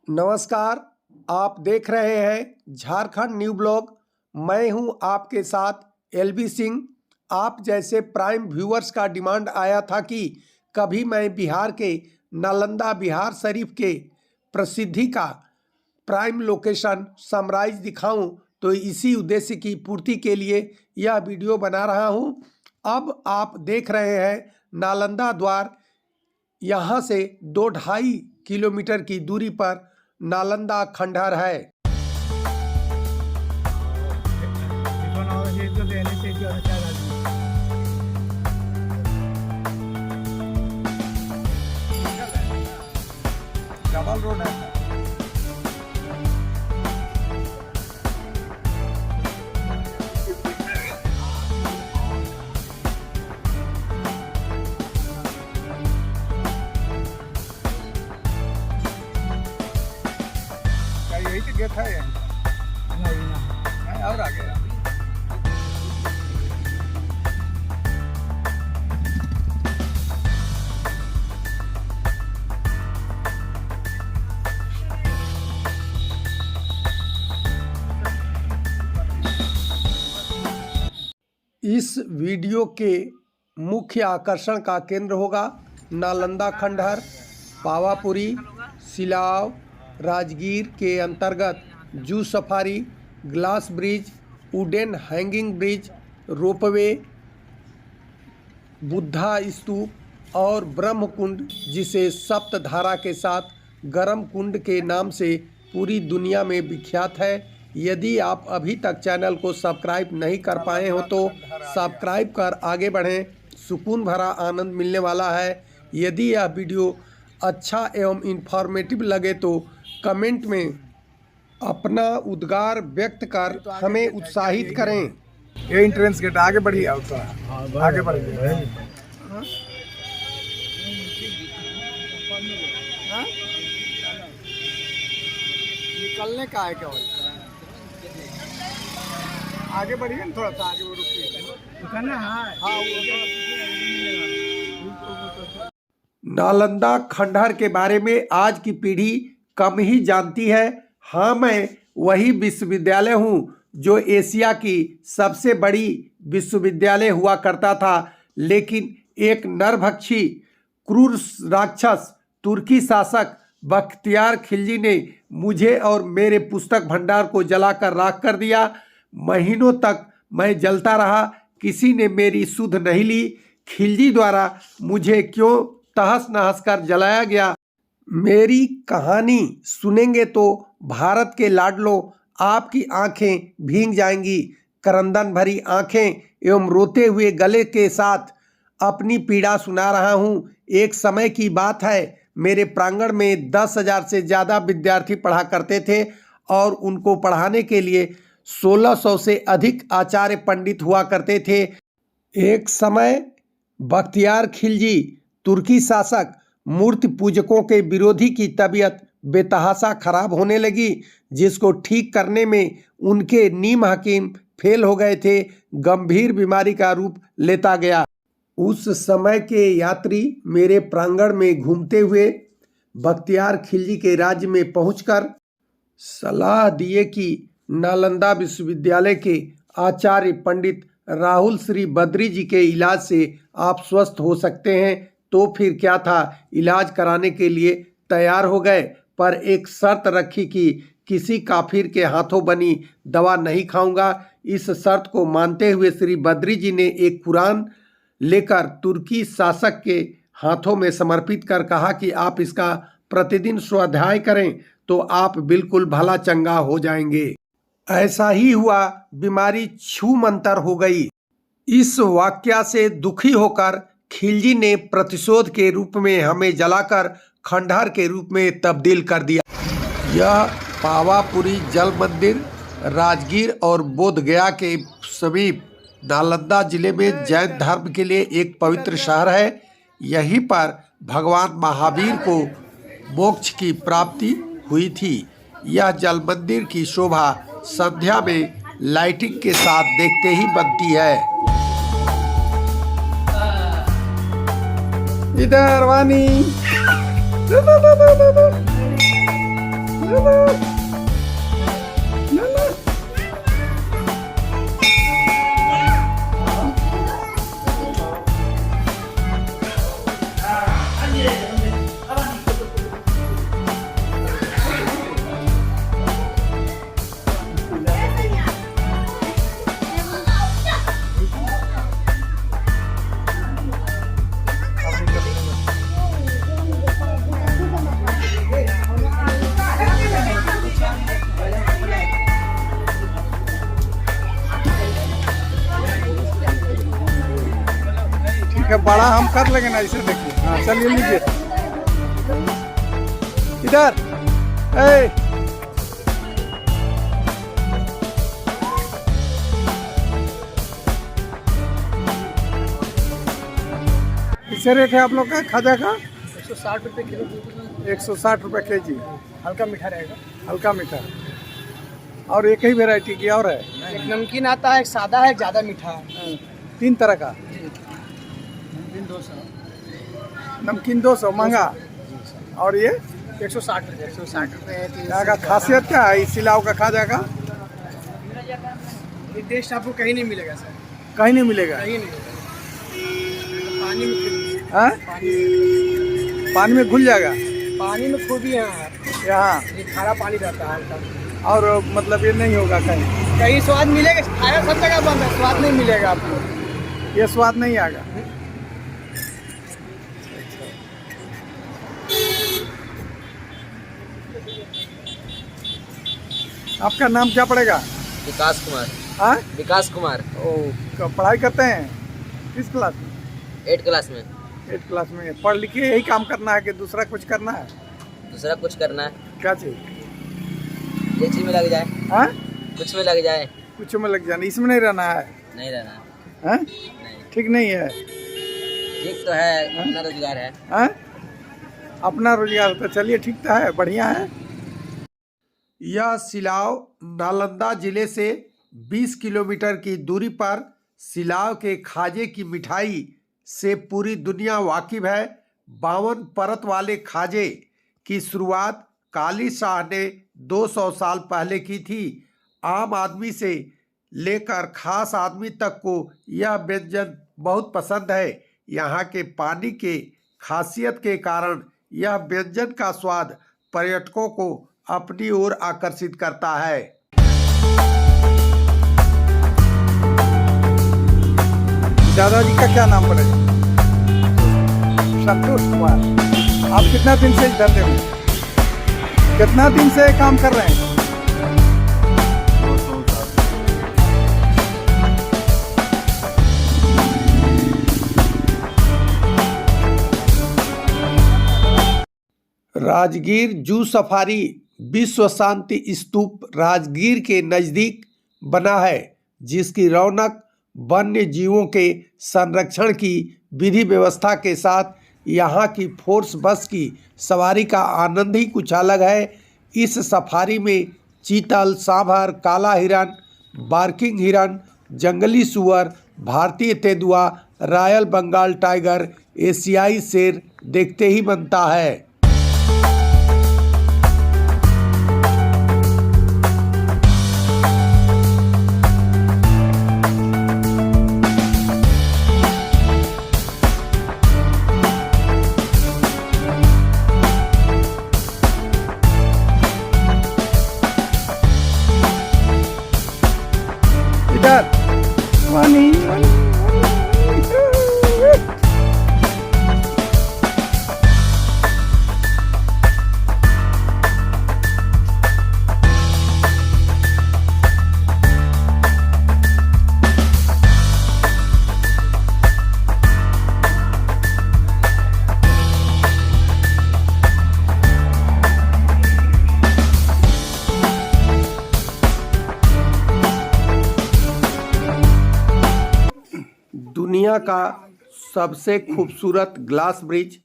नमस्कार, आप देख रहे हैं झारखंड न्यू ब्लॉग। मैं हूं आपके साथ एलबी सिंह। आप जैसे प्राइम व्यूअर्स का डिमांड आया था कि कभी मैं बिहार के नालंदा बिहार शरीफ के प्रसिद्धि का प्राइम लोकेशन समराइज दिखाऊं, तो इसी उद्देश्य की पूर्ति के लिए यह वीडियो बना रहा हूं। अब आप देख रहे हैं नालंदा द्वार। यहाँ से 2-2.5 किलोमीटर की दूरी पर नालंदा खंडहर है। डबल रोड है। यही तो गेट है। नहीं और आगे इस वीडियो के मुख्य आकर्षण का केंद्र होगा नालंदा खंडहर। पावापुरी, सिलाव, राजगीर के अंतर्गत zoo safari, glass bridge, wooden hanging bridge, ropeway, Buddha stupa और ब्रह्म कुंड, जिसे सप्तधारा के साथ गर्म कुंड के नाम से पूरी दुनिया में विख्यात है। यदि आप अभी तक चैनल को सब्सक्राइब नहीं कर पाए हो तो सब्सक्राइब कर आगे बढ़ें। सुकून भरा आनंद मिलने वाला है। यदि यह वीडियो अच्छा एवं इन्फॉर्मेटिव लगे तो कमेंट में अपना उद्गार व्यक्त कर हमें उत्साहित करें। ये एंट्रेंस गेट आगे बढ़िए, आगे बढ़िए। निकलने का है क्या? आगे बढ़िए थोड़ा सा आगे, वो रुकिए। नालंदा खंडहर के बारे में आज की पीढ़ी कम ही जानती है। हाँ, मैं वही विश्वविद्यालय हूँ जो एशिया की सबसे बड़ी विश्वविद्यालय हुआ करता था, लेकिन एक नरभक्षी क्रूर राक्षस तुर्की शासक बख्तियार खिलजी ने मुझे और मेरे पुस्तक भंडार को जलाकर राख कर दिया। महीनों तक मैं जलता रहा, किसी ने मेरी सुध नहीं ली। खिलजी द्वारा मुझे क्यों तहस नहस कर जलाया गया, मेरी कहानी सुनेंगे तो भारत के लाडलों आपकी आंखें भीग जाएंगी। करंदन भरी आंखें एवं रोते हुए गले के साथ अपनी पीड़ा सुना रहा हूँ। एक समय की बात है, मेरे प्रांगण में 10,000 से ज़्यादा विद्यार्थी पढ़ा करते थे और उनको पढ़ाने के लिए 1600 से अधिक आचार्य पंडित हुआ करते थे। एक समय बख्तियार खिलजी तुर्की शासक मूर्ति पूजकों के विरोधी की तबीयत बेतहाशा खराब होने लगी, जिसको ठीक करने में उनके नीम हकीम फेल हो गए थे। गंभीर बीमारी का रूप लेता गया। उस समय के यात्री मेरे प्रांगण में घूमते हुए बख्तियार खिलजी के राज्य में पहुंचकर सलाह दिए कि नालंदा विश्वविद्यालय के आचार्य पंडित राहुल श्री बद्री जी के इलाज से आप स्वस्थ हो सकते हैं। तो फिर क्या था, इलाज कराने के लिए तैयार हो गए, पर एक शर्त रखी कि किसी काफिर के हाथों बनी दवा नहीं खाऊंगा। इस शर्त को मानते हुए श्री बद्री जी ने एक कुरान लेकर तुर्की शासक के हाथों में समर्पित कर कहा कि आप इसका प्रतिदिन स्वाध्याय करें तो आप बिल्कुल भला चंगा हो जाएंगे। ऐसा ही हुआ, बीमारी छूमंतर हो गई। इस वाकया से दुखी होकर खिलजी ने प्रतिशोध के रूप में हमें जलाकर खंडहर के रूप में तब्दील कर दिया। यह पावापुरी जल मंदिर राजगीर और बोध गया के समीप नालंदा जिले में जैन धर्म के लिए एक पवित्र शहर है। यहीं पर भगवान महावीर को मोक्ष की प्राप्ति हुई थी। यह जल मंदिर की शोभा संध्या में लाइटिंग के साथ देखते ही बनती है। इधर वानी बड़ा हम कर लेंगे ना, इसे देखिए। हाँ चलिए लीजिए इधर। ए किसे रेट है आप लोग का खाजा का? 160 रुपये किलो। 160 रुपये केजी। हल्का मीठा रहेगा। हल्का मीठा। और एक ही वेराइटी की और है? एक नमकीन आता है, एक सादा है, ज़्यादा मीठा है। 3 तरह का। नमकीन 200। नमकीन 200 महंगा। और ये 160 रुपये। 160 रुपये है। यहाँ का खासियत क्या है इस सिलाव का खाजा का? ये टेस्ट आपको कहीं नहीं मिलेगा सर, कहीं नहीं मिलेगा। कहीं नहीं मिलेगा। पानी में हाँ? पानी में घुल जाएगा। पानी में खूबी है यहाँ ये खारा पानी रहता है हल्का। और मतलब ये नहीं होगा कहीं? कहीं स्वाद मिलेगा, खाया सब जगह बंद है, स्वाद नहीं मिलेगा आपको। ये स्वाद नहीं आएगा। आपका नाम क्या पड़ेगा? विकास कुमार। हाँ? विकास कुमार। पढ़ाई करते हैं किस क्लास में? 8 क्लास में। 8 क्लास में। पढ़ लिख के यही काम करना है कि दूसरा कुछ करना है? दूसरा कुछ करना है। क्या चीज? ये चीज में लग जाए। हाँ? कुछ में लग जाए। कुछ में लग जाना, इसमें नहीं रहना है। नहीं रहना। हाँ? नहीं ठीक नहीं है। ठीक तो है, अपना रोजगार है। हाँ? अपना रोजगार तो चलिए ठीक तो है, बढ़िया है। यह सिलाव नालंदा जिले से 20 किलोमीटर की दूरी पर सिलाव के खाजे की मिठाई से पूरी दुनिया वाकिफ है। 52 परत वाले खाजे की शुरुआत काली शाह ने 200 साल पहले की थी। आम आदमी से लेकर खास आदमी तक को यह व्यंजन बहुत पसंद है। यहाँ के पानी के खासियत के कारण यह व्यंजन का स्वाद पर्यटकों को अपनी ओर आकर्षित करता है। दादाजी का क्या नाम पड़ेगा? संतोष कुमार। आप कितना दिन से इस धंधे में, कितना दिन से काम कर रहे हैं? राजगीर जू सफारी विश्व शांति स्तूप राजगीर के नज़दीक बना है, जिसकी रौनक वन्य जीवों के संरक्षण की विधि व्यवस्था के साथ यहाँ की फोर्स बस की सवारी का आनंद ही कुछ अलग है। इस सफारी में चीतल, सांभर, काला हिरन, बार्किंग हिरन, जंगली सुअर, भारतीय तेंदुआ, रॉयल बंगाल टाइगर, एशियाई शेर देखते ही बनता है। दुनिया का सबसे खूबसूरत ग्लास ब्रिज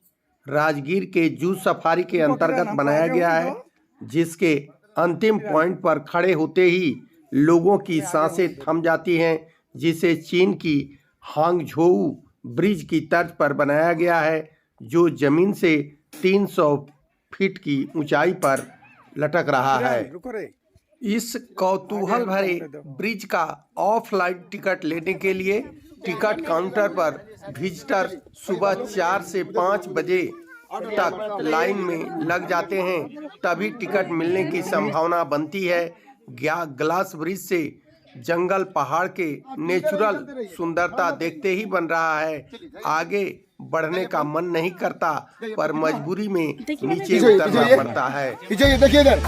राजगीर के जू सफारी के अंतर्गत बनाया गया है, जिसके अंतिम पॉइंट पर खड़े होते ही लोगों की सांसें थम जाती हैं, जिसे चीन की हांगझोउ ब्रिज की तर्ज पर बनाया गया है, जो जमीन से 300 फीट की ऊंचाई पर लटक रहा है। इस कौतूहल भरे ब्रिज का ऑफलाइन टिकट लेने के लिए टिकट काउंटर पर विजिटर सुबह 4 से 5 बजे तक लाइन में लग जाते हैं, तभी टिकट मिलने की संभावना बनती है। ग्लास ब्रिज से जंगल, पहाड़ के नेचुरल सुंदरता देखते ही बन रहा है। आगे बढ़ने का मन नहीं करता, पर मजबूरी में नीचे उतरना पड़ता है। देखिए इधर,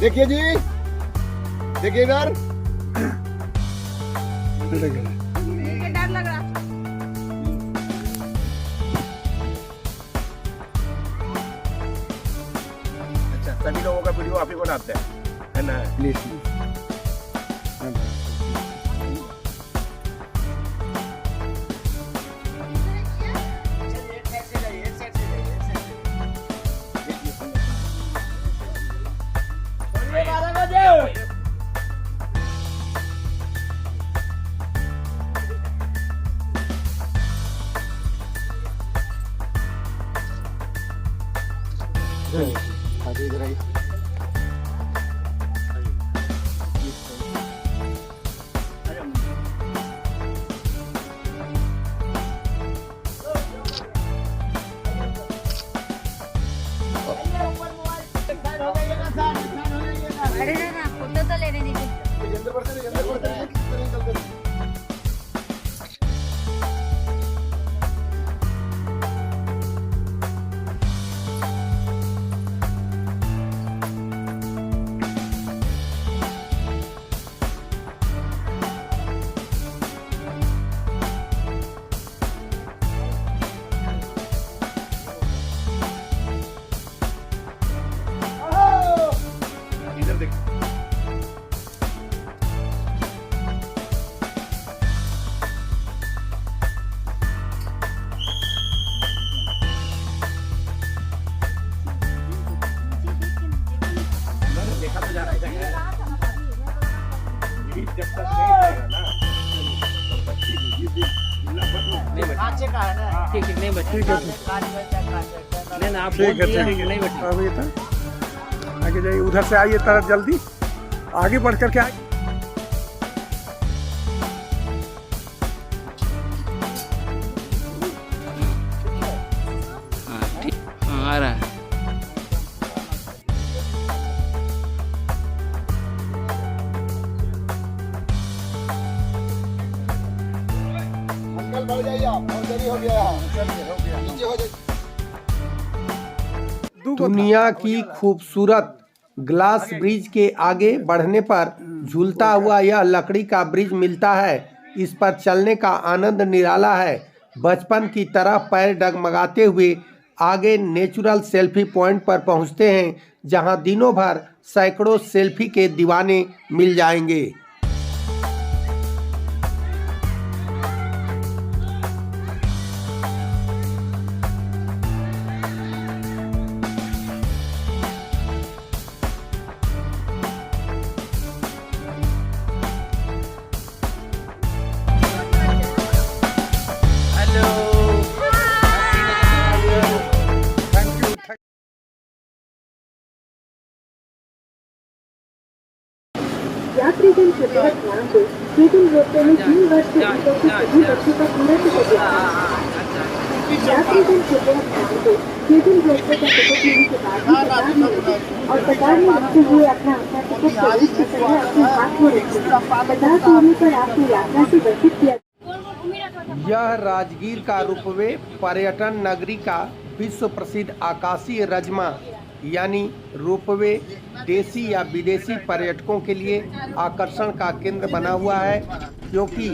देखिए जी, देखिए इधर। डर लग रहा। लोगों का वीडियो आप ही बनाते हैं, है ना? प्लीज इधर आइए। अरे ना फोटो तो लेने दीजिए। इधर देखो। देखा तो जा रहा है जब तक नहीं रहेगा ना तब तक ठीक ठीक नहीं बच्चे नहीं ना आप ठीक है, ठीक है। नहीं बच्चे अब ये था आगे जाइए, उधर से आइए तरफ जल्दी आगे बढ़ करके आइए। आ रहा है अंकल बढ़ जाइए आप, बहुत देरी हो गया है। नीचे हो जाइए। दुनिया की खूबसूरत ग्लास ब्रिज के आगे बढ़ने पर झूलता हुआ यह लकड़ी का ब्रिज मिलता है। इस पर चलने का आनंद निराला है। बचपन की तरह पैर डगमगाते हुए आगे नेचुरल सेल्फी पॉइंट पर पहुंचते हैं, जहां दिनों भर सैकड़ों सेल्फी के दीवाने मिल जाएंगे। यात्रीगण कृपया ध्यान दें, केबिन रोपवे में 3 वर्ष से ऊपर के सभी बच्चों का पूरा टिकट यात्रीगण कृपया ध्यान दें, केबिन रोपवे का टिकट लेने के बाद ही कतार में रुकें और कतार में रुकते हुए अपना टिकट सर्विस की तरह अपने हाथ में रखें। कतार तोड़ने पर आपको यात्रा से वर्जित किया। यह राजगीर का रोपवे पर्यटन नगरी का विश्व प्रसिद्ध आकाशीय रजमा यानी रोपवे देसी या विदेशी पर्यटकों के लिए आकर्षण का केंद्र बना हुआ है, क्योंकि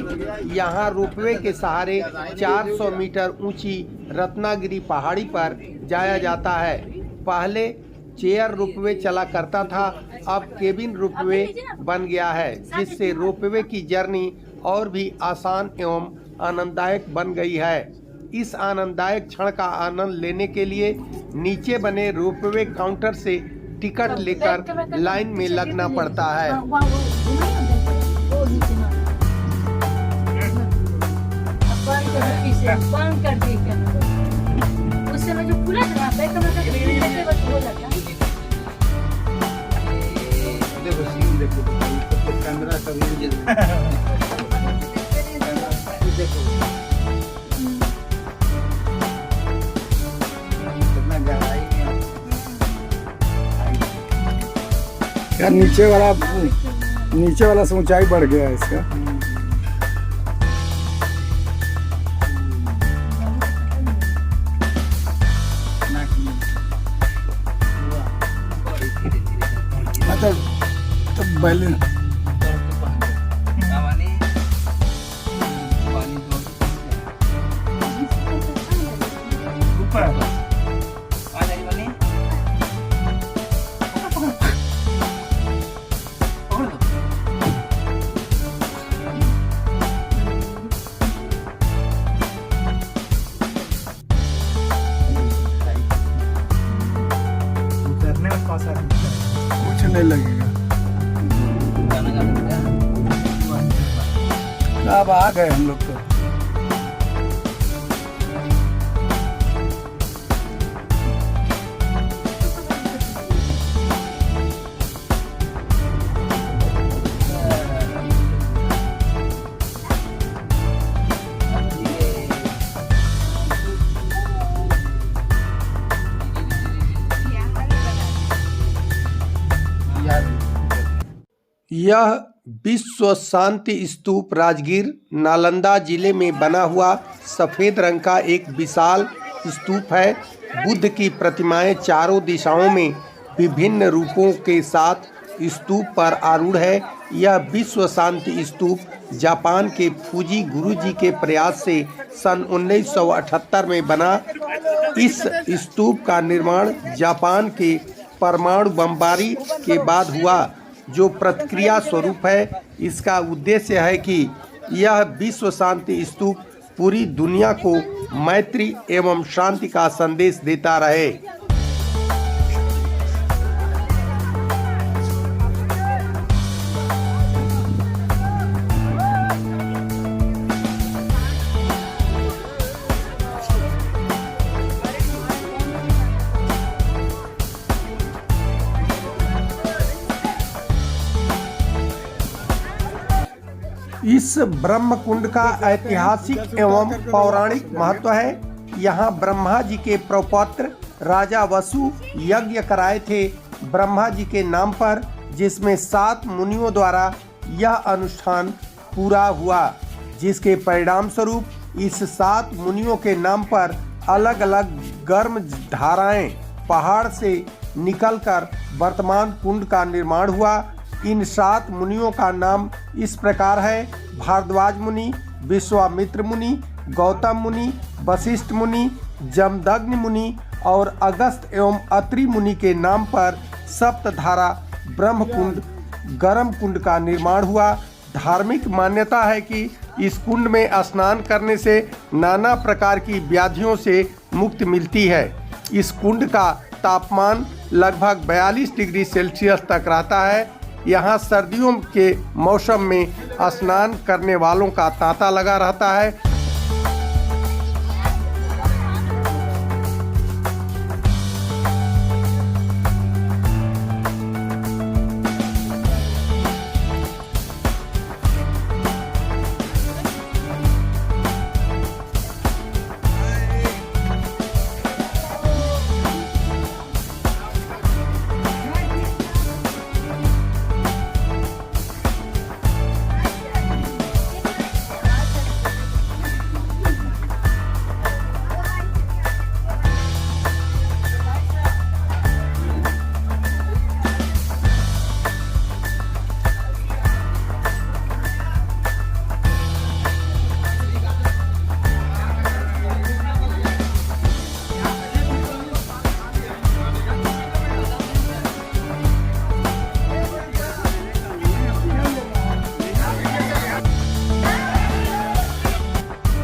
यहाँ रोपवे के सहारे 400 मीटर ऊंची रत्नागिरी पहाड़ी पर जाया जाता है। पहले चेयर रोपवे चला करता था, अब केबिन रोपवे बन गया है, जिससे रोपवे की जर्नी और भी आसान एवं आनंददायक बन गई है। इस आनंददायक क्षण का आनंद लेने के लिए नीचे बने रोपवे काउंटर से टिकट लेकर लाइन में लगना पड़ता है। बंद कर दी उस समय जो खुला था देखो सीन देखो, कैमरा का भी देखो कितना गहराई में यार, नीचे वाला से ऊंचाई बढ़ गया है इसका। तो बैलून नहीं लगेगा। अब आ गए हम लोग तो। यह विश्व शांति स्तूप राजगीर नालंदा जिले में बना हुआ सफ़ेद रंग का एक विशाल स्तूप है। बुद्ध की प्रतिमाएं चारों दिशाओं में विभिन्न रूपों के साथ स्तूप पर आरूढ़ है। यह विश्व शांति स्तूप जापान के फूजी गुरुजी के प्रयास से सन 1978 में बना। इस स्तूप का निर्माण जापान के परमाणु बमबारी के बाद हुआ, जो प्रतिक्रिया स्वरूप है। इसका उद्देश्य है कि यह विश्व शांति स्तूप पूरी दुनिया को मैत्री एवं शांति का संदेश देता रहे। इस ब्रह्म कुंड का ऐतिहासिक एवं पौराणिक महत्व है। यहाँ ब्रह्मा जी के प्रपौत्र राजा वसु यज्ञ कराए थे ब्रह्मा जी के नाम पर, जिसमें 7 मुनियों द्वारा यह अनुष्ठान पूरा हुआ, जिसके परिणाम स्वरूप इस 7 मुनियों के नाम पर अलग अलग गर्म धाराएं पहाड़ से निकलकर वर्तमान कुंड का निर्माण हुआ। इन 7 मुनियों का नाम इस प्रकार है: भारद्वाज मुनि, विश्वामित्र मुनि, गौतम मुनि, वशिष्ठ मुनि, जमदग्नि मुनि और अगस्त एवं अत्रि मुनि के नाम पर सप्तधारा ब्रह्म कुंड गर्म कुंड का निर्माण हुआ। धार्मिक मान्यता है कि इस कुंड में स्नान करने से नाना प्रकार की व्याधियों से मुक्ति मिलती है। इस कुंड का तापमान लगभग 42 डिग्री सेल्सियस तक रहता है। यहाँ सर्दियों के मौसम में स्नान करने वालों का तांता लगा रहता है।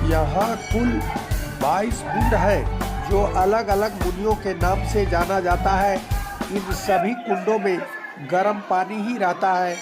यहाँ कुल 22 कुंड है, जो अलग अलग मुनियों के नाम से जाना जाता है। इन सभी कुंडों में गर्म पानी ही रहता है।